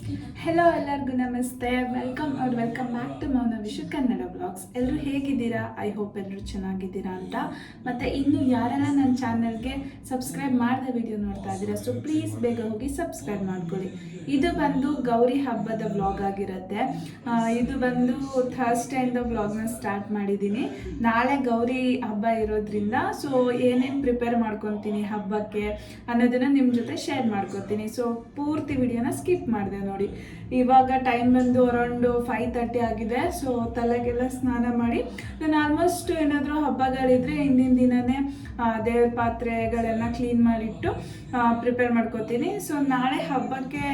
Hello ಎಲ್ಲರಿಗೂ ನಮಸ್ತೆ, welcome back to ಮೌನ ವಿಶು ಕನ್ನಡ ಬ್ಲಾಗ್ಸ್. ಎಲ್ಲರೂ ಹೇಗಿದ್ದೀರಾ? ಐ ಹೋಪ್ ಎಲ್ಲರೂ ಚೆನ್ನಾಗಿದ್ದೀರಾ ಅಂತ. ಮತ್ತು ಇನ್ನು ಯಾರೆಲ್ಲ ನನ್ನ ಚಾನಲ್ಗೆ ಸಬ್ಸ್ಕ್ರೈಬ್ ಮಾಡಿದ ವಿಡಿಯೋ ನೋಡ್ತಾ ಇದ್ದೀರಾ, ಸೊ ಪ್ಲೀಸ್ ಬೇಗ ಹೋಗಿ ಸಬ್ಸ್ಕ್ರೈಬ್ ಮಾಡ್ಕೊಳ್ಳಿ. ಇದು ಬಂದು ಗೌರಿ ಹಬ್ಬದ ವ್ಲಾಗ್ ಆಗಿರುತ್ತೆ. ಇದು ಬಂದು ಥರ್ಸ್ಡೇಯಿಂದ ವ್ಲಾಗ್ನ ಸ್ಟಾರ್ಟ್ ಮಾಡಿದ್ದೀನಿ. ನಾಳೆ ಗೌರಿ ಹಬ್ಬ ಇರೋದ್ರಿಂದ ಸೊ ಏನೇನು ಪ್ರಿಪೇರ್ ಮಾಡ್ಕೊತೀನಿ ಹಬ್ಬಕ್ಕೆ ಅನ್ನೋದನ್ನು ನಿಮ್ಮ ಜೊತೆ ಶೇರ್ ಮಾಡ್ಕೊತೀನಿ. ಸೊ ಪೂರ್ತಿ ವಿಡಿಯೋನ ಸ್ಕಿಪ್ ಮಾಡಿದೆ ನೋಡಿ. ಇವಾಗ ಟೈಮ್ ಬಂದು ಅರೌಂಡು 5:30 ಆಗಿದೆ. ಸೊ ತಲೆಗೆಲ್ಲ ಸ್ನಾನ ಮಾಡಿ ನಾನು ಆಲ್ಮೋಸ್ಟ್ ಏನಾದರೂ ಹಬ್ಬಗಳಿದ್ರೆ ಹಿಂದಿನ ದಿನವೇ ದೇವ್ರ ಪಾತ್ರೆಗಳೆಲ್ಲ ಕ್ಲೀನ್ ಮಾಡಿಟ್ಟು ಪ್ರಿಪೇರ್ ಮಾಡ್ಕೋತೀನಿ. ಸೊ ನಾಳೆ ಹಬ್ಬಕ್ಕೆ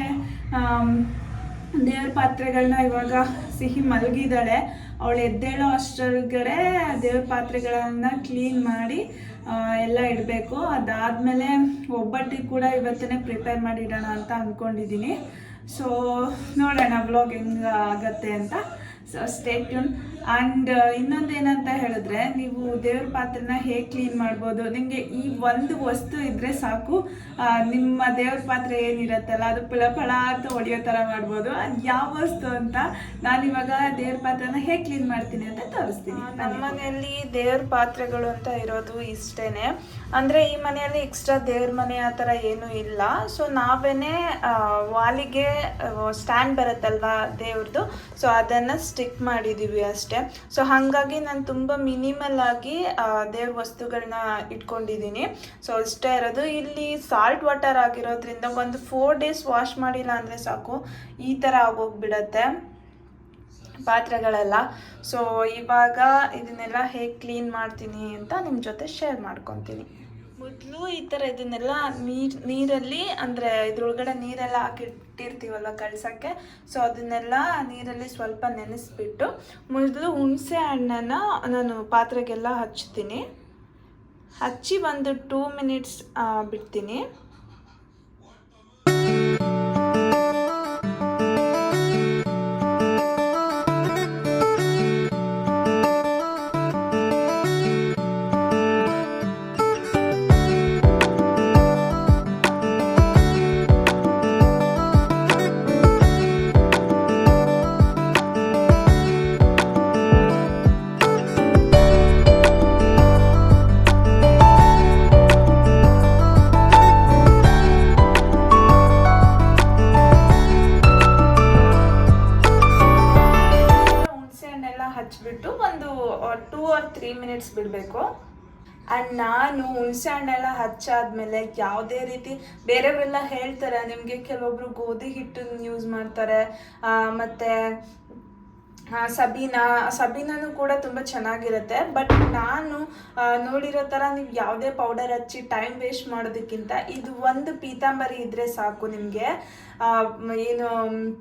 ದೇವ್ರ ಪಾತ್ರೆಗಳನ್ನ ಇವಾಗ ಸಿಹಿ ಮಲಗಿದ್ದಾಳೆ, ಅವಳು ಎದ್ದೇಳೋ ಅಷ್ಟರೊಳಗಡೆ ದೇವ್ರ ಪಾತ್ರೆಗಳನ್ನು ಕ್ಲೀನ್ ಮಾಡಿ ಎಲ್ಲ ಇಡಬೇಕು. ಅದಾದಮೇಲೆ ಒಬ್ಬಟ್ಟಿಗೆ ಕೂಡ ಇವತ್ತೇ ಪ್ರಿಪೇರ್ ಮಾಡಿಡೋಣ ಅಂತ ಅಂದ್ಕೊಂಡಿದ್ದೀನಿ. ಸೊ ನೋಡೋಣ ವ್ಲಾಗ್ ಹೆಂಗೆ ಆಗತ್ತೆ ಅಂತ. So stay tune. ಆ್ಯಂಡ್ ಇನ್ನೊಂದೇನಂತ ಹೇಳಿದ್ರೆ, ನೀವು ದೇವ್ರ ಪಾತ್ರೆನ ಹೇಗೆ ಕ್ಲೀನ್ ಮಾಡ್ಬೋದು, ನಿಮಗೆ ಈ ಒಂದು ವಸ್ತು ಇದ್ದರೆ ಸಾಕು, ನಿಮ್ಮ ದೇವ್ರ ಪಾತ್ರೆ ಏನಿರುತ್ತಲ್ಲ ಅದು ಫಳ ಅಂತ ಹೊಡೆಯೋ ಥರ ಮಾಡ್ಬೋದು. ಅದು ಯಾವ ವಸ್ತು ಅಂತ ನಾನಿವಾಗ ದೇವ್ರ ಪಾತ್ರೆನ ಹೇಗೆ ಕ್ಲೀನ್ ಮಾಡ್ತೀನಿ ಅಂತ ತೋರಿಸ್ತೀನಿ. ನಮ್ಮ ಮನೆಯಲ್ಲಿ ದೇವ್ರ ಪಾತ್ರೆಗಳು ಅಂತ ಇರೋದು ಇಷ್ಟೇ. ಅಂದರೆ ಈ ಮನೆಯಲ್ಲಿ ಎಕ್ಸ್ಟ್ರಾ ದೇವ್ರ ಮನೆ ಆ ಥರ ಏನೂ ಇಲ್ಲ. ಸೊ ನಾವೇನೇ ವಾಲಿಗೆ ಸ್ಟ್ಯಾಂಡ್ ಬರುತ್ತಲ್ವಾ ದೇವ್ರದ್ದು, ಸೊ ಅದನ್ನು ಸ್ಟಿಕ್ ಮಾಡಿದ್ದೀವಿ ಅಷ್ಟೇ. ಸೊ ಹಾಗಾಗಿ ನಾನು ತುಂಬ ಮಿನಿಮಲ್ ಆಗಿ ದೇವ್ರ ವಸ್ತುಗಳನ್ನ ಇಟ್ಕೊಂಡಿದ್ದೀನಿ. ಸೊ ಇಷ್ಟೇ ಇರೋದು. ಇಲ್ಲಿ ಸಾಲ್ಟ್ ವಾಟರ್ ಆಗಿರೋದ್ರಿಂದ ಒಂದು 4 days ವಾಶ್ ಮಾಡಿಲ್ಲ ಅಂದರೆ ಸಾಕು, ಈ ಥರ ಆಗೋಗ್ಬಿಡತ್ತೆ ಪಾತ್ರೆಗಳೆಲ್ಲ. ಸೊ ಇವಾಗ ಇದನ್ನೆಲ್ಲ ಹೇಗೆ ಕ್ಲೀನ್ ಮಾಡ್ತೀನಿ ಅಂತ ನಿಮ್ಮ ಜೊತೆ ಶೇರ್ ಮಾಡ್ಕೊತೀನಿ. ಮೊದಲು ಈ ಥರ ಇದನ್ನೆಲ್ಲ ನೀರಲ್ಲಿ, ಅಂದರೆ ಇದ್ರೊಳಗಡೆ ನೀರೆಲ್ಲ ಹಾಕಿಟ್ಟಿರ್ತೀವಲ್ಲ ಕಳ್ಸೋಕ್ಕೆ, ಸೊ ಅದನ್ನೆಲ್ಲ ನೀರಲ್ಲಿ ಸ್ವಲ್ಪ ನೆನೆಸ್ಬಿಟ್ಟು ಮೊದಲು ಹುಣಸೆ ಹಣ್ಣನ್ನು ನಾನು ಪಾತ್ರೆಗೆಲ್ಲ ಹಚ್ತೀನಿ. ಹಚ್ಚಿ ಒಂದು 2 minutes ಬಿಡ್ತೀನಿ. ಹಚ್ಬಿಟ್ಟು ಒಂದು 2 or 3 minutes ಬಿಡಬೇಕು. ಆ್ಯಂಡ್ ನಾನು ಹುಣಸೆ ಹಣ್ಣೆಲ್ಲ ಹಚ್ಚಾದ್ಮೇಲೆ ಯಾವುದೇ ರೀತಿ, ಬೇರೆಯವರೆಲ್ಲ ಹೇಳ್ತಾರೆ ನಿಮಗೆ ಕೆಲವೊಬ್ರು ಗೋಧಿ ಹಿಟ್ಟನ್ನು ಯೂಸ್ ಮಾಡ್ತಾರೆ, ಮತ್ತು ಸಬೀನಾನು ಕೂಡ ತುಂಬ ಚೆನ್ನಾಗಿರುತ್ತೆ. ಬಟ್ ನಾನು ನೋಡಿರೋ ಥರ ನೀವು ಯಾವುದೇ ಪೌಡರ್ ಹಚ್ಚಿ ಟೈಮ್ ವೇಸ್ಟ್ ಮಾಡೋದಕ್ಕಿಂತ ಇದು ಒಂದು ಪೀತಾಂಬರಿ ಇದ್ದರೆ ಸಾಕು. ನಿಮಗೆ ಏನು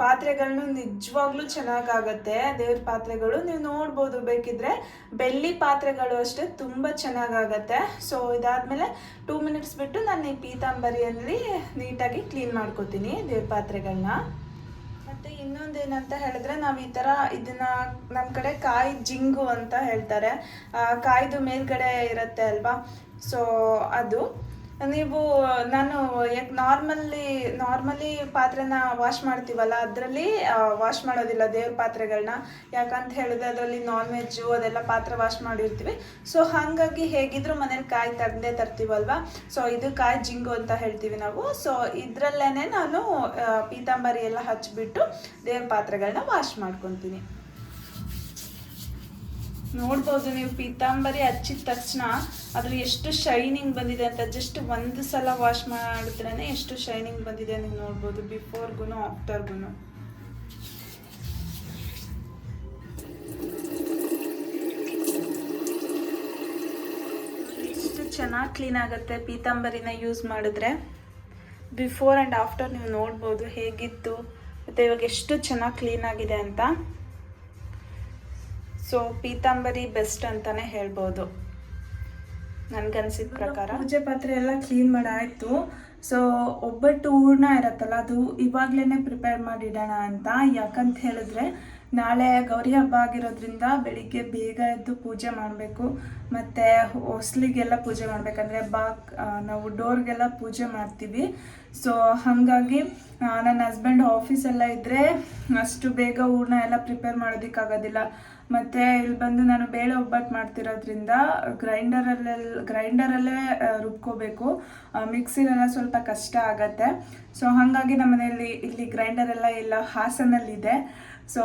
ಪಾತ್ರೆಗಳನ್ನು ನಿಜವಾಗ್ಲೂ ಚೆನ್ನಾಗಾಗತ್ತೆ. ದೇವ್ರ ಪಾತ್ರೆಗಳು ನೀವು ನೋಡ್ಬೋದು, ಬೇಕಿದ್ರೆ ಬೆಳ್ಳಿ ಪಾತ್ರೆಗಳು ಅಷ್ಟೇ ತುಂಬ ಚೆನ್ನಾಗಾಗತ್ತೆ. ಸೊ ಇದಾದಮೇಲೆ 2 minutes ಬಿಟ್ಟು ನಾನು ಈ ಪೀತಾಂಬರಿಯಲ್ಲಿ ನೀಟಾಗಿ ಕ್ಲೀನ್ ಮಾಡ್ಕೋತೀನಿ ದೇವ್ರ ಪಾತ್ರೆಗಳನ್ನ. ಮತ್ತು ಇನ್ನೊಂದೇನಂತ ಹೇಳಿದ್ರೆ, ನಾವು ಈ ಥರ ಇದನ್ನ ನಮ್ಮ ಕಡೆ ಕಾಯಿ ಜಿಂಗು ಅಂತ ಹೇಳ್ತಾರೆ, ಕಾಯ್ದು ಮೇಲ್ಗಡೆ ಇರುತ್ತೆ ಅಲ್ವಾ, ಸೊ ಅದು ನಾನು ಯಾಕೆ ನಾರ್ಮಲಿ ಪಾತ್ರೆನ ವಾಶ್ ಮಾಡ್ತೀವಲ್ಲ ಅದರಲ್ಲಿ ವಾಶ್ ಮಾಡೋದಿಲ್ಲ ದೇವ್ರ ಪಾತ್ರೆಗಳನ್ನ. ಯಾಕಂತ ಹೇಳಿದ್ರೆ ಅದರಲ್ಲಿ ನಾನ್ ವೆಜ್ಜು ಅದೆಲ್ಲ ಪಾತ್ರೆ ವಾಶ್ ಮಾಡಿರ್ತೀವಿ. ಸೊ ಹಾಗಾಗಿ ಹೇಗಿದ್ರು ಮನೇಲಿ ಕಾಯಿ ತೆಗ್ದೇ ತರ್ತೀವಲ್ವ, ಸೊ ಇದು ಕಾಯಿ ಜಿಂಗು ಅಂತ ಹೇಳ್ತೀವಿ ನಾವು. ಸೊ ಇದರಲ್ಲೇ ನಾನು ಪೀತಾಂಬರಿ ಎಲ್ಲ ಹಚ್ಬಿಟ್ಟು ದೇವ್ರ ಪಾತ್ರೆಗಳನ್ನ ವಾಶ್ ಮಾಡ್ಕೊತೀನಿ. ನೋಡ್ಬೋದು ನೀವು, ಪೀತಾಂಬರಿ ಹಚ್ಚಿದ ತಕ್ಷಣ ಅದ್ರ ಎಷ್ಟು ಶೈನಿಂಗ್ ಬಂದಿದೆ ಅಂತ. ಜಸ್ಟ್ ಒಂದು ಸಲ ವಾಶ್ ಮಾಡಿದ್ರೇ ಎಷ್ಟು ಶೈನಿಂಗ್ ಬಂದಿದೆ ನೀವು ನೋಡ್ಬೋದು, ಬಿಫೋರ್ಗೂ ಆಫ್ಟರ್ಗೂ. ಎಷ್ಟು ಚೆನ್ನಾಗಿ ಕ್ಲೀನ್ ಆಗುತ್ತೆ ಪೀತಾಂಬರಿನ ಯೂಸ್ ಮಾಡಿದ್ರೆ. ಬಿಫೋರ್ ಆ್ಯಂಡ್ ಆಫ್ಟರ್ ನೀವು ನೋಡ್ಬೋದು ಹೇಗಿತ್ತು ಮತ್ತು ಇವಾಗ ಎಷ್ಟು ಚೆನ್ನಾಗಿ ಕ್ಲೀನ್ ಆಗಿದೆ ಅಂತ. ಸೊ ಪೀತಾಂಬರಿ ಬೆಸ್ಟ್ ಅಂತಲೇ ಹೇಳ್ಬೋದು ನನಗನ್ಸಿದ ಪ್ರಕಾರ. ಪೂಜೆ ಪಾತ್ರೆ ಎಲ್ಲ ಕ್ಲೀನ್ ಮಾಡಾಯಿತು. ಸೊ ಒಬ್ಬಟ್ಟು ಹೂರ್ಣ ಇರುತ್ತಲ್ಲ, ಅದು ಇವಾಗಲೇ ಪ್ರಿಪೇರ್ ಮಾಡಿಡೋಣ ಅಂತ. ಯಾಕಂತ ಹೇಳಿದ್ರೆ ನಾಳೆ ಗೌರಿ ಹಬ್ಬ ಆಗಿರೋದ್ರಿಂದ ಬೆಳಿಗ್ಗೆ ಬೇಗ ಎದ್ದು ಪೂಜೆ ಮಾಡಬೇಕು, ಮತ್ತು ಹೊಸ್ಲಿಗೆಲ್ಲ ಪೂಜೆ ಮಾಡಬೇಕಂದ್ರೆ ನಾವು ಡೋರ್ಗೆಲ್ಲ ಪೂಜೆ ಮಾಡ್ತೀವಿ. ಸೊ ಹಾಗಾಗಿ ನನ್ನ ಹಸ್ಬೆಂಡ್ ಆಫೀಸೆಲ್ಲ ಇದ್ದರೆ ಅಷ್ಟು ಬೇಗ ಹೂರ್ಣ ಎಲ್ಲ ಪ್ರಿಪೇರ್ ಮಾಡೋದಕ್ಕಾಗೋದಿಲ್ಲ. ಮತ್ತು ಇಲ್ಲಿ ಬಂದು ನಾನು ಬೇಳೆ ಒಬ್ಬಟ್ಟು ಮಾಡ್ತಿರೋದ್ರಿಂದ ಗ್ರೈಂಡರಲ್ಲೇ ರುಬ್ಕೋಬೇಕು, ಮಿಕ್ಸಿಲೆಲ್ಲ ಸ್ವಲ್ಪ ಕಷ್ಟ ಆಗತ್ತೆ. ಸೊ ಹಾಗಾಗಿ ನಮ್ಮ ಮನೆಯಲ್ಲಿ ಇಲ್ಲಿ ಗ್ರೈಂಡರ್ ಎಲ್ಲ ಹಾಸನಲ್ಲಿದೆ. ಸೊ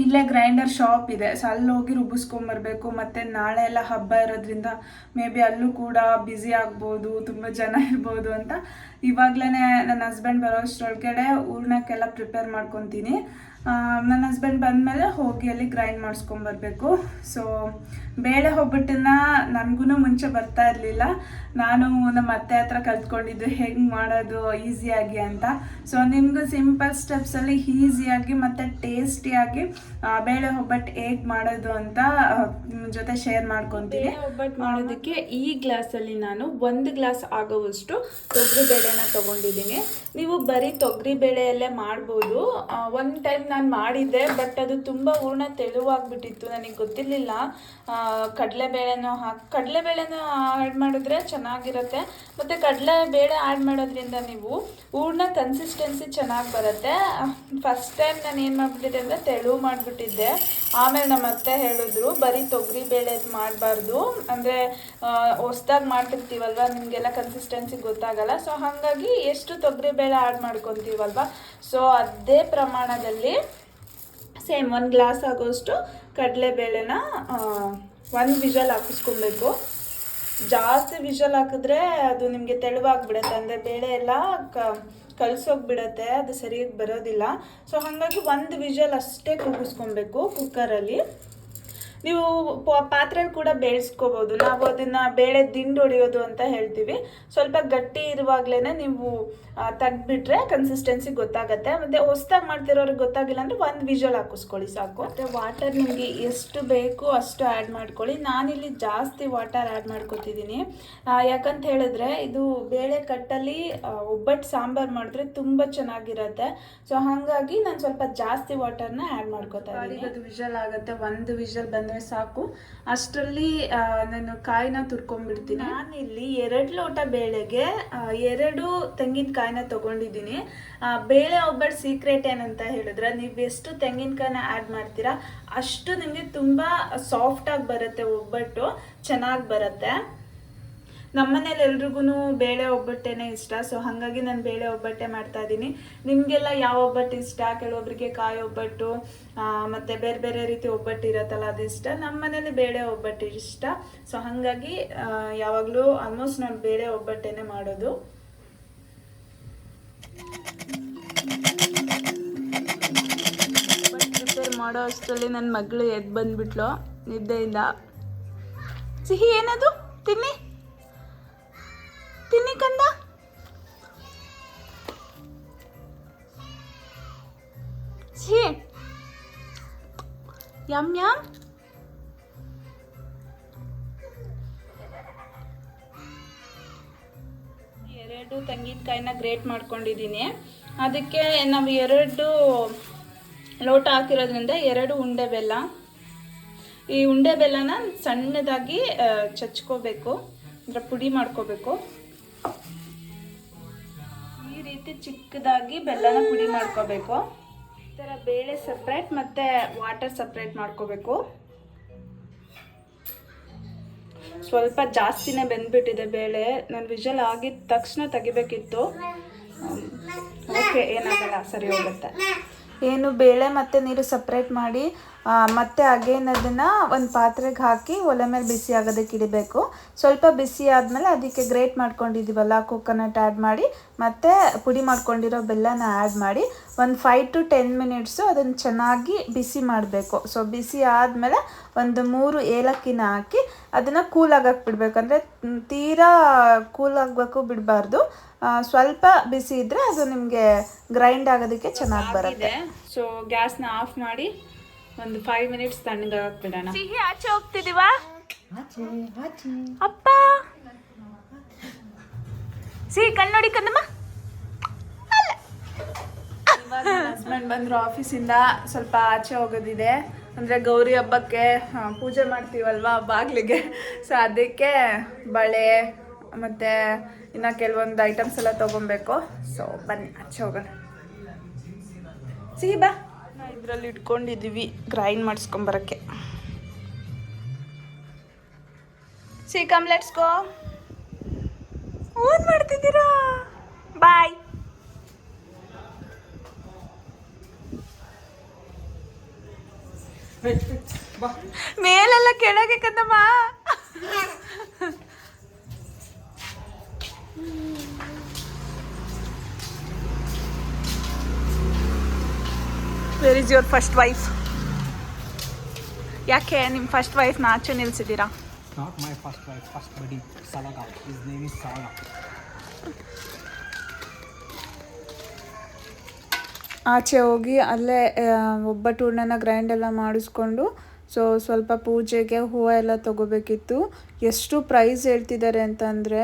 ಇಲ್ಲೇ ಗ್ರೈಂಡರ್ ಶಾಪ್ ಇದೆ, ಸೊ ಅಲ್ಲಿ ಹೋಗಿ ರುಬ್ಬಿಸ್ಕೊಂಬರ್ಬೇಕು. ಮತ್ತು ನಾಳೆ ಎಲ್ಲ ಹಬ್ಬ ಇರೋದ್ರಿಂದ ಮೇ ಬಿ ಅಲ್ಲೂ ಕೂಡ ಬ್ಯುಸಿ ಆಗ್ಬೋದು, ತುಂಬ ಜನ ಇರ್ಬೋದು ಅಂತ ಇವಾಗಲೇ ನನ್ನ ಹಸ್ಬೆಂಡ್ ಬರೋಷ್ಟರೊಳಗಡೆ ಹೂರ್ಣಕ್ಕೆಲ್ಲ ಪ್ರಿಪೇರ್ ಮಾಡ್ಕೊತೀನಿ. ನನ್ನ ಹಸ್ಬೆಂಡ್ ಬಂದಮೇಲೆ ಹೋಗಿ ಅಲ್ಲಿ ಗ್ರೈಂಡ್ ಮಾಡಿಸ್ಕೊಂಬರ್ಬೇಕು. ಸೊ ಬೇಳೆ ಒಬ್ಬಟ್ಟನ್ನು ನನಗೂ ಮುಂಚೆ ಬರ್ತಾ ಇರಲಿಲ್ಲ. ನಾನು ನಮ್ಮ ಅತ್ತೆ ಹತ್ರ ಕಲ್ತ್ಕೊಂಡಿದ್ದು ಹೆಂಗೆ ಮಾಡೋದು ಈಸಿಯಾಗಿ ಅಂತ. ಸೊ ನಿಮಗೂ ಸಿಂಪಲ್ ಸ್ಟೆಪ್ಸಲ್ಲಿ ಈಸಿಯಾಗಿ ಮತ್ತು ಟೇಸ್ಟಿಯಾಗಿ ಬೇಳೆ ಒಬ್ಬಟ್ಟು ಹೇಗೆ ಮಾಡೋದು ಅಂತ ನಿಮ್ಮ ಜೊತೆ ಶೇರ್ ಮಾಡ್ಕೊತೀನಿ. ಒಬ್ಬಟ್ಟು ಮಾಡೋದಕ್ಕೆ ಈ ಗ್ಲಾಸಲ್ಲಿ ನಾನು 1 ಗ್ಲಾಸ್ ಆಗೋವಷ್ಟು ತೊಗರಿ ಬೇಳೆನ ತೊಗೊಂಡಿದ್ದೀನಿ. ನೀವು ಬರೀ ತೊಗರಿ ಬೇಳೆಯಲ್ಲೇ ಮಾಡ್ಬೋದು. ಒಂದು ಟೈಮ್ ನಾನು ಮಾಡಿದ್ದೆ, ಬಟ್ ಅದು ತುಂಬ ಹೂರ್ಣ ತೆಳುವಾಗ್ಬಿಟ್ಟಿತ್ತು, ನನಗೆ ಗೊತ್ತಿರಲಿಲ್ಲ. ಕಡಲೆಬೇಳೆನೂ ಆ್ಯಡ್ ಮಾಡಿದ್ರೆ ಚೆನ್ನಾಗಿರುತ್ತೆ. ಮತ್ತು ಕಡಲೆಬೇಳೆ ಆ್ಯಡ್ ಮಾಡೋದ್ರಿಂದ ನೀವು ಹೂರ್ಣ ಕನ್ಸಿಸ್ಟೆನ್ಸಿ ಚೆನ್ನಾಗಿ ಬರುತ್ತೆ. ಫಸ್ಟ್ ಟೈಮ್ ನಾನು ಏನು ಮಾಡಿಬಿಟ್ಟಿದ್ದೆ ಅಂದರೆ ತೆಳು ಮಾಡಿಬಿಟ್ಟಿದ್ದೆ. ಆಮೇಲೆ ನಮ್ಮ ಅತ್ತೆ ಹೇಳಿದ್ರು ಬರೀ ತೊಗರಿ ಬೇಳೆದು ಮಾಡಬಾರ್ದು, ಅಂದರೆ ಹೊಸ್ದಾಗಿ ಮಾಡ್ತಿರ್ತೀವಲ್ವ, ನಿಮಗೆಲ್ಲ ಕನ್ಸಿಸ್ಟೆನ್ಸಿ ಗೊತ್ತಾಗಲ್ಲ. ಸೊ ಹಾಗಾಗಿ ಎಷ್ಟು ತೊಗರಿ ಬೇಳೆ ಆ್ಯಡ್ ಮಾಡ್ಕೊತೀವಲ್ವ, ಸೊ ಅದೇ ಪ್ರಮಾಣದಲ್ಲಿ ಸೇಮ್ 1 ಗ್ಲಾಸ್ ಆಗೋಷ್ಟು ಕಡಲೆಬೇಳೆನ 1 ವಿಷಲ್ ಹಾಕಿಸ್ಕೊಬೇಕು. ಜಾಸ್ತಿ ವಿಷಲ್ ಹಾಕಿದ್ರೆ ಅದು ನಿಮಗೆ ತೆಳುವಾಗ್ಬಿಡುತ್ತೆ, ಅಂದರೆ ಬೇಳೆ ಎಲ್ಲ ಕಲಸೋಗ್ಬಿಡುತ್ತೆ, ಅದು ಸರಿಯಾಗಿ ಬರೋದಿಲ್ಲ. ಸೊ ಹಾಗಾಗಿ 1 ವಿಷಲ್ ಅಷ್ಟೇ ಕೂಗಿಸ್ಕೊಬೇಕು ಕುಕ್ಕರಲ್ಲಿ. ನೀವು ಪಾತ್ರೆಯಲ್ಲಿ ಕೂಡ ಬೇಯಿಸ್ಕೋಬೋದು. ನಾವು ಅದನ್ನು ಬೇಳೆ ದಿಂಡು ಹೊಡೆಯೋದು ಅಂತ ಹೇಳ್ತೀವಿ. ಸ್ವಲ್ಪ ಗಟ್ಟಿ ಇರುವಾಗಲೇ ನೀವು ತೆಗ್ದುಬಿಟ್ರೆ ಕನ್ಸಿಸ್ಟೆನ್ಸಿ ಗೊತ್ತಾಗುತ್ತೆ. ಮತ್ತು ಹೊಸ್ದಾಗಿ ಮಾಡ್ತಿರೋರಿಗೆ ಗೊತ್ತಾಗಿಲ್ಲ ಅಂದರೆ 1 ವಿಷಲ್ ಹಾಕಿಸ್ಕೊಳ್ಳಿ ಸಾಕು. ಮತ್ತು ವಾಟರ್ ನಿಮಗೆ ಎಷ್ಟು ಬೇಕು ಅಷ್ಟು ಆ್ಯಡ್ ಮಾಡ್ಕೊಳ್ಳಿ. ನಾನಿಲ್ಲಿ ಜಾಸ್ತಿ ವಾಟರ್ ಆ್ಯಡ್ ಮಾಡ್ಕೊತಿದ್ದೀನಿ, ಯಾಕಂತ ಹೇಳಿದ್ರೆ ಇದು ಬೇಳೆ ಕಟ್ಟಲ್ಲಿ ಒಬ್ಬಟ್ಟು ಸಾಂಬಾರು ಮಾಡಿದ್ರೆ ತುಂಬ ಚೆನ್ನಾಗಿರುತ್ತೆ. ಸೊ ಹಾಗಾಗಿ ನಾನು ಸ್ವಲ್ಪ ಜಾಸ್ತಿ ವಾಟರ್ನ ಆ್ಯಡ್ ಮಾಡ್ಕೊತಾ ಇದ್ದೀನಿ. ಅದು ವಿಷಲ್ ಆಗುತ್ತೆ, 1 ವಿಷಲ್ ಬಂದರೆ ಸಾಕು. ಅಷ್ಟರಲ್ಲಿ ನಾನು ಕಾಯಿನ ತುರ್ಕೊಂಡ್ಬಿಡ್ತೀನಿ. ನಾನಿಲ್ಲಿ 2 ಲೋಟ ಬೇಳೆಗೆ 2 ತೆಂಗಿನಕಾಯಿನ ತಗೊಂಡಿದ್ದೀನಿ. ಬೇಳೆ ಒಬ್ಬಟ್ಟು ಸೀಕ್ರೆಟ್ ಏನಂತ ಹೇಳಿದ್ರೆ, ನೀವು ಎಷ್ಟು ತೆಂಗಿನಕಾಯಿನ ಆ್ಯಡ್ ಮಾಡ್ತೀರಾ ಅಷ್ಟು ನಿಮಗೆ ತುಂಬ ಸಾಫ್ಟಾಗಿ ಬರುತ್ತೆ, ಒಬ್ಬಟ್ಟು ಚೆನ್ನಾಗಿ ಬರುತ್ತೆ. ನಮ್ಮನೇಲಿ ಎಲ್ರಿಗೂ ಬೇಳೆ ಒಬ್ಬಟ್ಟೇನೆ ಇಷ್ಟ. ಸೊ ಹಾಗಾಗಿ ನಾನು ಬೇಳೆ ಒಬ್ಬಟ್ಟೆ ಮಾಡ್ತಾ ಇದ್ದೀನಿ. ನಿಮಗೆಲ್ಲ ಯಾವ ಒಬ್ಬಟ್ಟು ಇಷ್ಟ? ಕೆಲವೊಬ್ಬರಿಗೆ ಕಾಯಿ ಒಬ್ಬಟ್ಟು ಮತ್ತು ಬೇರೆ ಬೇರೆ ರೀತಿ ಒಬ್ಬಟ್ಟು ಇರುತ್ತಲ್ಲ, ಅದು ಇಷ್ಟ. ನಮ್ಮ ಮನೇಲಿ ಬೇಳೆ ಒಬ್ಬಟ್ಟು ಇಷ್ಟ. ಸೊ ಹಾಗಾಗಿ ಯಾವಾಗಲೂ ಆಲ್ಮೋಸ್ಟ್ ನಾನು ಬೇಳೆ ಒಬ್ಬಟ್ಟೇನೆ ಮಾಡೋದು. ಪ್ರಿಪೇರ್ ಮಾಡೋ ಅಷ್ಟರಲ್ಲಿ ನನ್ನ ಮಗಳು ಎದ್ದು ಬಂದುಬಿಟ್ಲು ನಿದ್ದೆಯಿಂದ. ಸಿಹಿ ಏನದು? ತಿನ್ನಿ ಕಂದ. ಸಿಹಿ ಯಮ್ ಯಮ್. ಎರಡು ತೆಂಗಿನಕಾಯಿನ ಗ್ರೇಟ್ ಮಾಡ್ಕೊಂಡಿದ್ದೀನಿ. ಅದಕ್ಕೆ ನಾವು 2 ಲೋಟ ಹಾಕಿರೋದ್ರಿಂದ 2 ಉಂಡೆ ಬೆಲ್ಲ. ಈ ಉಂಡೆ ಬೆಲ್ಲನ ಸಣ್ಣದಾಗಿ ಚಚ್ಕೋಬೇಕು, ಅಂದರೆ ಪುಡಿ ಮಾಡ್ಕೋಬೇಕು. ಈ ರೀತಿ ಚಿಕ್ಕದಾಗಿ ಬೆಲ್ಲನ ಪುಡಿ ಮಾಡ್ಕೋಬೇಕು. ಈ ಥರ ಬೇಳೆ ಸಪ್ರೇಟ್ ಮತ್ತು ವಾಟರ್ ಸಪ್ರೇಟ್ ಮಾಡ್ಕೋಬೇಕು. ಸ್ವಲ್ಪ ಜಾಸ್ತಿನೇ ಬೆಂದ್ಬಿಟ್ಟಿದೆ ಬೇಳೆ. ನಾನು ವಿಷಲ್ ಆಗಿದ ತಕ್ಷಣ ತೆಗಿಬೇಕಿತ್ತು. ಓಕೆ, ಏನಾಗಲ್ಲ, ಸರಿ ಹೋಗುತ್ತೆ. ಏನು ಬೇಳೆ ಮತ್ತು ನೀರು ಸಪ್ರೇಟ್ ಮಾಡಿ ಮತ್ತೆ ಅಗೇನ್ ಅದನ್ನು ಒಂದು ಪಾತ್ರೆಗೆ ಹಾಕಿ ಒಲೆ ಮೇಲೆ ಬಿಸಿ ಆಗೋದಕ್ಕೆ ಇಡಬೇಕು. ಸ್ವಲ್ಪ ಬಿಸಿ ಆದಮೇಲೆ ಅದಕ್ಕೆ ಗ್ರೇಟ್ ಮಾಡ್ಕೊಂಡಿದ್ದೀವಲ್ಲ ಕೋಕೋನಟ್ ಆ್ಯಡ್ ಮಾಡಿ ಮತ್ತು ಪುಡಿ ಮಾಡ್ಕೊಂಡಿರೋ ಬೆಲ್ಲನ ಆ್ಯಡ್ ಮಾಡಿ ಒಂದು 5 to 10 ಮಿನಿಟ್ಸು ಅದನ್ನು ಚೆನ್ನಾಗಿ ಬಿಸಿ ಮಾಡಬೇಕು. ಸೊ ಬಿಸಿ ಆದಮೇಲೆ ಒಂದು 3 ಏಲಕ್ಕಿನ ಹಾಕಿ ಅದನ್ನು ಕೂಲಾಗಕ್ಕೆ ಬಿಡಬೇಕು. ಅಂದರೆ ತೀರಾ ಕೂಲಾಗಬೇಕು ಬಿಡಬಾರ್ದು, ಸ್ವಲ್ಪ ಬಿಸಿ ಇದ್ದರೆ ಅದು ನಿಮಗೆ ಗ್ರೈಂಡ್ ಆಗೋದಕ್ಕೆ ಚೆನ್ನಾಗಿ ಬರುತ್ತೆ. ಸೊ ಗ್ಯಾಸ್ನ ಆಫ್ ಮಾಡಿ ಒಂದು 5 ಮಿನಿಟ್ಸ್ ತಣ್ಣಗಾಗಕ್ಕೆ ಬಿಡೋಣ. ಸಿಹಿ ಆಚೆ ಹೋಗ್ತಿದೀವಾ? ಅಪ್ಪ ಸಿಹಿ ಕಣ್ಣು ನೋಡಿ ಕಂದಮ್ಮ. ಇವಾಗ ಹಸ್ಬೆಂಡ್ ಬಂದರು ಆಫೀಸಿಂದ, ಸ್ವಲ್ಪ ಆಚೆ ಹೋಗೋದಿದೆ. ಅಂದರೆ ಗೌರಿ ಹಬ್ಬಕ್ಕೆ ಪೂಜೆ ಮಾಡ್ತೀವಲ್ವಾ ಬಾಗಿಲಿಗೆ, ಸೊ ಅದಕ್ಕೆ ಬಳೆ ಮತ್ತು ಇನ್ನು ಕೆಲವೊಂದು ಐಟಮ್ಸ್ ಎಲ್ಲ ತೊಗೊಬೇಕು. ಸೊ ಬನ್ನಿ ಆಚೆ ಹೋಗೋಣ. ಸಿಹಿ ಬಾ. ಇದರಲ್ಲಿ ಇಟ್ಕೊಂಡಿದ್ದೀವಿ ಗ್ರೈಂಡ್ ಮಾಡಿಸ್ಕೊಂಬರೋಕ್ಕೆ. See come let's go. ಏನು ಮಾಡ್ತಿದ್ದೀರಾ? ಬಾಯ್. ಮೇಲೆಲ್ಲ ಕೆಳಗೆ ಕದಮ್ಮ. Where is your first wife? ಯಾಕೆ ನಿಮ್ಮ ಫಸ್ಟ್ ವೈಫ್ನ ಆಚೆ ನಿಲ್ಸಿದ್ದೀರಾ? Not my first wife, first buddy, Salaga. His name is Saga. ಆಚೆ ಹೋಗಿ ಅಲ್ಲೇ ಒಬ್ಬಟ್ಟು ಹೂರ್ಣನ ಗ್ರೈಂಡ್ ಎಲ್ಲ ಮಾಡಿಸ್ಕೊಂಡು ಸ್ವಲ್ಪ ಪೂಜೆಗೆ ಹೂವು ಎಲ್ಲ ತೊಗೋಬೇಕಿತ್ತು. ಎಷ್ಟು ಪ್ರೈಸ್ ಹೇಳ್ತಿದ್ದಾರೆ ಅಂತಂದರೆ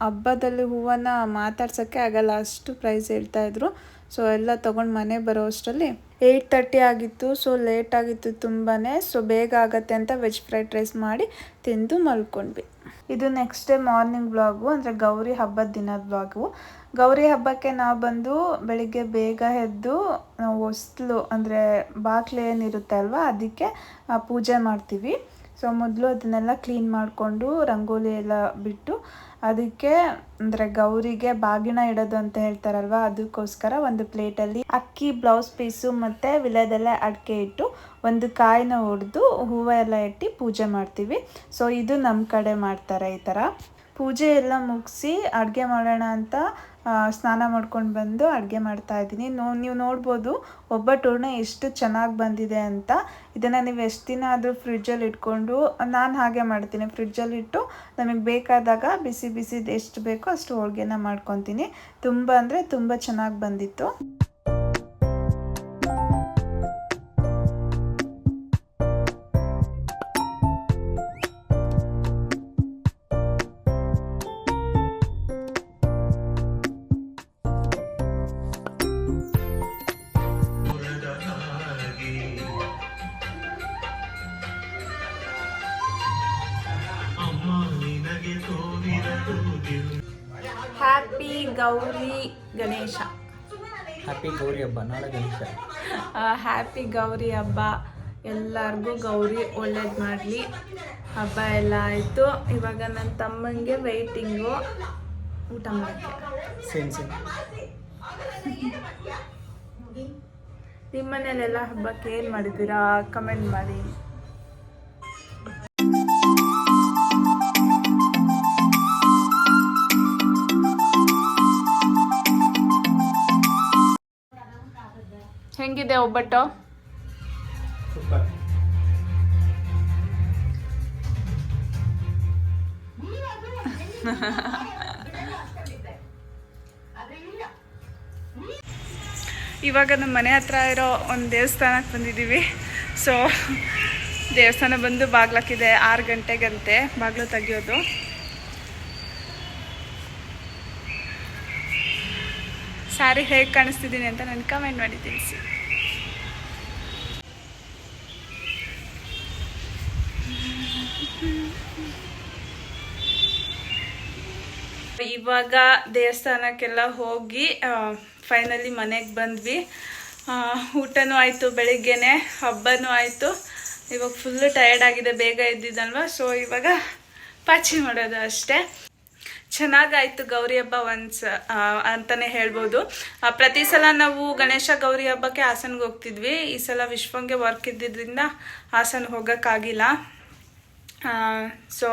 ಹಬ್ಬದಲ್ಲಿ ಹೂವನ್ನು ಮಾತಾಡ್ಸೋಕ್ಕೆ ಆಗಲ್ಲ, ಅಷ್ಟು ಪ್ರೈಸ್ ಹೇಳ್ತಾಯಿದ್ರು. ಸೊ ಎಲ್ಲ ತೊಗೊಂಡು ಮನೆ ಬರೋ ಅಷ್ಟರಲ್ಲಿ 8:30 ಆಗಿತ್ತು. ಸೊ ಲೇಟ್ ಆಗಿತ್ತು ತುಂಬಾ. ಸೊ ಬೇಗ ಆಗತ್ತೆ ಅಂತ ವೆಜ್ ಫ್ರೈಡ್ ರೈಸ್ ಮಾಡಿ ತಿಂದು ಮಲ್ಕೊಂಡ್ವಿ. ಇದು ನೆಕ್ಸ್ಟ್ ಡೇ ಮಾರ್ನಿಂಗ್ ಬ್ಲಾಗು, ಅಂದರೆ ಗೌರಿ ಹಬ್ಬದ ದಿನದ ಬ್ಲಾಗು. ಗೌರಿ ಹಬ್ಬಕ್ಕೆ ನಾವು ಬಂದು ಬೆಳಿಗ್ಗೆ ಬೇಗ ಎದ್ದು ನಾವು ಹೊಸ್ಲು ಅಂದರೆ ಬಾಗಿಲು ಏನಿರುತ್ತೆ ಅಲ್ವಾ ಅದಕ್ಕೆ ಪೂಜೆ ಮಾಡ್ತೀವಿ. ಸೊ ಮೊದಲು ಅದನ್ನೆಲ್ಲ ಕ್ಲೀನ್ ಮಾಡಿಕೊಂಡು ರಂಗೋಲಿ ಎಲ್ಲ ಬಿಟ್ಟು ಅದಕ್ಕೆ ಅಂದರೆ ಗೌರಿಗೆ ಬಾಗಿನ ಇಡೋದು ಅಂತ ಹೇಳ್ತಾರಲ್ವ, ಅದಕ್ಕೋಸ್ಕರ ಒಂದು ಪ್ಲೇಟಲ್ಲಿ ಅಕ್ಕಿ, ಬ್ಲೌಸ್ ಪೀಸು ಮತ್ತು ವಿಳ್ಯದೆಲೆ ಅಡಿಕೆ ಇಟ್ಟು ಒಂದು ಕಾಯಿನ ಹೊಡೆದು ಹೂವು ಎಲ್ಲ ಇಟ್ಟು ಪೂಜೆ ಮಾಡ್ತೀವಿ. ಸೊ ಇದು ನಮ್ಮ ಕಡೆ ಮಾಡ್ತಾರೆ ಈ ಥರ. ಪೂಜೆ ಎಲ್ಲ ಮುಗಿಸಿ ಅಡುಗೆ ಮಾಡೋಣ ಅಂತ ಸ್ನಾನ ಮಾಡ್ಕೊಂಡು ಬಂದು ಅಡುಗೆ ಮಾಡ್ತಾಯಿದ್ದೀನಿ. ನೀವು ನೋಡ್ಬೋದು ಒಬ್ಬಟ್ಟು ಹೂರ್ಣ ಎಷ್ಟು ಚೆನ್ನಾಗಿ ಬಂದಿದೆ ಅಂತ. ಇದನ್ನು ನೀವು ಎಷ್ಟು ದಿನ ಆದರೂ ಫ್ರಿಡ್ಜಲ್ಲಿ ಇಟ್ಕೊಂಡು, ನಾನು ಹಾಗೆ ಮಾಡ್ತೀನಿ, ಫ್ರಿಡ್ಜಲ್ಲಿ ಇಟ್ಟು ನಮಗೆ ಬೇಕಾದಾಗ ಬಿಸಿ ಬಿಸಿದು ಎಷ್ಟು ಬೇಕೋ ಅಷ್ಟು ಹೋಳಿಗೆನ ಮಾಡ್ಕೊತೀನಿ. ತುಂಬ ಅಂದರೆ ತುಂಬ ಚೆನ್ನಾಗಿ ಬಂದಿತ್ತು. ಹ್ಯಾಪಿ ಗೌರಿ ಗಣೇಶ. ಹ್ಯಾಪಿ ಗೌರಿ ಹಬ್ಬ. ನಾಳೆ ಗಣೇಶ. ಹ್ಯಾಪಿ ಗೌರಿ ಹಬ್ಬ. ಎಲ್ಲರಿಗೂ ಗೌರಿ ಒಳ್ಳೇದು ಮಾಡಲಿ. ಹಬ್ಬ ಎಲ್ಲ ಆಯಿತು. ಇವಾಗ ನನ್ನ ತಮ್ಮಂಗೆ ವೆಯ್ಟಿಂಗು ಊಟ ಮಾಡೋಕ್ಕೆ. ಸೇಮ್. ನಿಮ್ಮ ಮನೇಲೆಲ್ಲ ಹಬ್ಬಕ್ಕೆ ಏನು ಮಾಡಿದ್ದೀರಾ ಕಮೆಂಟ್ ಮಾಡಿ. ಹೆಂಗಿದೆ ಒಬ್ಬಟ್ಟು? ಸೂಪರ್. ಇವಾಗ ನಮ್ಮ ಮನೆ ಹತ್ರ ಇರೋ ಒಂದು ದೇವಸ್ಥಾನಕ್ಕೆ ಬಂದಿದ್ದೀವಿ. ಸೊ ದೇವಸ್ಥಾನ ಬಂದು ಬಾಗ್ಲಾಕಿದೆ. 6 ಗಂಟೆಗಂತೆ ಬಾಗಿಲು ತೆಗಿಯೋದು. ಸ್ಯಾರಿ ಹೇಗೆ ಕಾಣಿಸ್ತಿದ್ದೀನಿ ಅಂತ ನಾನು ಕಮೆಂಟ್ ಮಾಡಿ ತಿಳಿಸಿ. ಇವಾಗ ದೇವಸ್ಥಾನಕ್ಕೆಲ್ಲ ಹೋಗಿ ಫೈನಲಿ ಮನೆಗೆ ಬಂದ್ವಿ. ಊಟನೂ ಆಯಿತು, ಬೆಳಿಗ್ಗೆನೆ ಹಬ್ಬನೂ ಆಯಿತು. ಇವಾಗ ಫುಲ್ಲು ಟಯರ್ಡ್ ಆಗಿದೆ, ಬೇಗ ಎದ್ದಿದ್ದಲ್ವ. ಸೊ ಇವಾಗ ಪಾಚಿ ಮಾಡೋದು ಅಷ್ಟೇ. ಚೆನ್ನಾಗಾಯಿತು ಗೌರಿ ಹಬ್ಬ ಅಂತಲೇ ಹೇಳ್ಬೋದು. ಪ್ರತಿ ಸಲ ನಾವು ಗಣೇಶ ಗೌರಿ ಹಬ್ಬಕ್ಕೆ ಹಾಸನ್ಗೆ ಹೋಗ್ತಿದ್ವಿ. ಈ ಸಲ ವಿಶ್ವಂಗೆ ವರ್ಕ್ ಇದ್ದಿದ್ದರಿಂದ ಹಾಸನ್ಗೆ ಹೋಗೋಕ್ಕಾಗಿಲ್ಲ. ಸೊ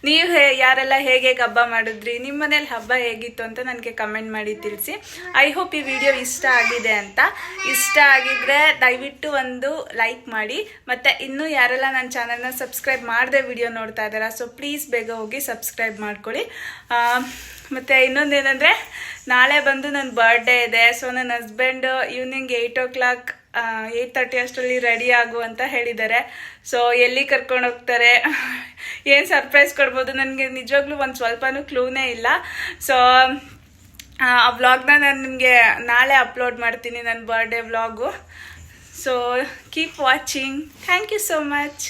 ನೀವು ಯಾರೆಲ್ಲ ಹೇಗೆ ಹಬ್ಬ ಮಾಡಿದ್ರಿ, ನಿಮ್ಮ ಮನೇಲಿ ಹಬ್ಬ ಹೇಗಿತ್ತು ಅಂತ ನನಗೆ ಕಮೆಂಟ್ ಮಾಡಿ ತಿಳಿಸಿ. ಐ ಹೋಪ್ ಈ ವಿಡಿಯೋ ಇಷ್ಟ ಆಗಿದೆ ಅಂತ. ಇಷ್ಟ ಆಗಿದ್ರೆ ದಯವಿಟ್ಟು ಒಂದು ಲೈಕ್ ಮಾಡಿ. ಮತ್ತು ಇನ್ನೂ ಯಾರೆಲ್ಲ ನನ್ನ ಚಾನಲ್ನ ಸಬ್ಸ್ಕ್ರೈಬ್ ಮಾಡದೆ ವಿಡಿಯೋ ನೋಡ್ತಾ ಇದ್ದಾರಾ, ಸೊ ಪ್ಲೀಸ್ ಬೇಗ ಹೋಗಿ ಸಬ್ಸ್ಕ್ರೈಬ್ ಮಾಡ್ಕೊಳ್ಳಿ. ಮತ್ತು ಇನ್ನೊಂದೇನೆಂದರೆ ನಾಳೆ ಬಂದು ನನ್ನ ಬರ್ಡೇ ಇದೆ. ಸೊ ನನ್ನ ಹಸ್ಬೆಂಡ್ ಈವ್ನಿಂಗ್ 8:30 ಅಷ್ಟರಲ್ಲಿ ರೆಡಿ ಆಗು ಅಂತ ಹೇಳಿದ್ದಾರೆ. ಸೊ ಎಲ್ಲಿ ಕರ್ಕೊಂಡು ಹೋಗ್ತಾರೆ, ಏನು ಸರ್ಪ್ರೈಸ್ ಕೊಡ್ಬೋದು, ನನಗೆ ನಿಜವಾಗ್ಲೂ ಒಂದು ಸ್ವಲ್ಪನೂ ಕ್ಲೂನೇ ಇಲ್ಲ. ಸೊ ಆ ವ್ಲಾಗ್ನ ನಾನು ನಿಮಗೆ ನಾಳೆ ಅಪ್ಲೋಡ್ ಮಾಡ್ತೀನಿ, ನನ್ನ birthday vlog. So keep watching. Thank you so much.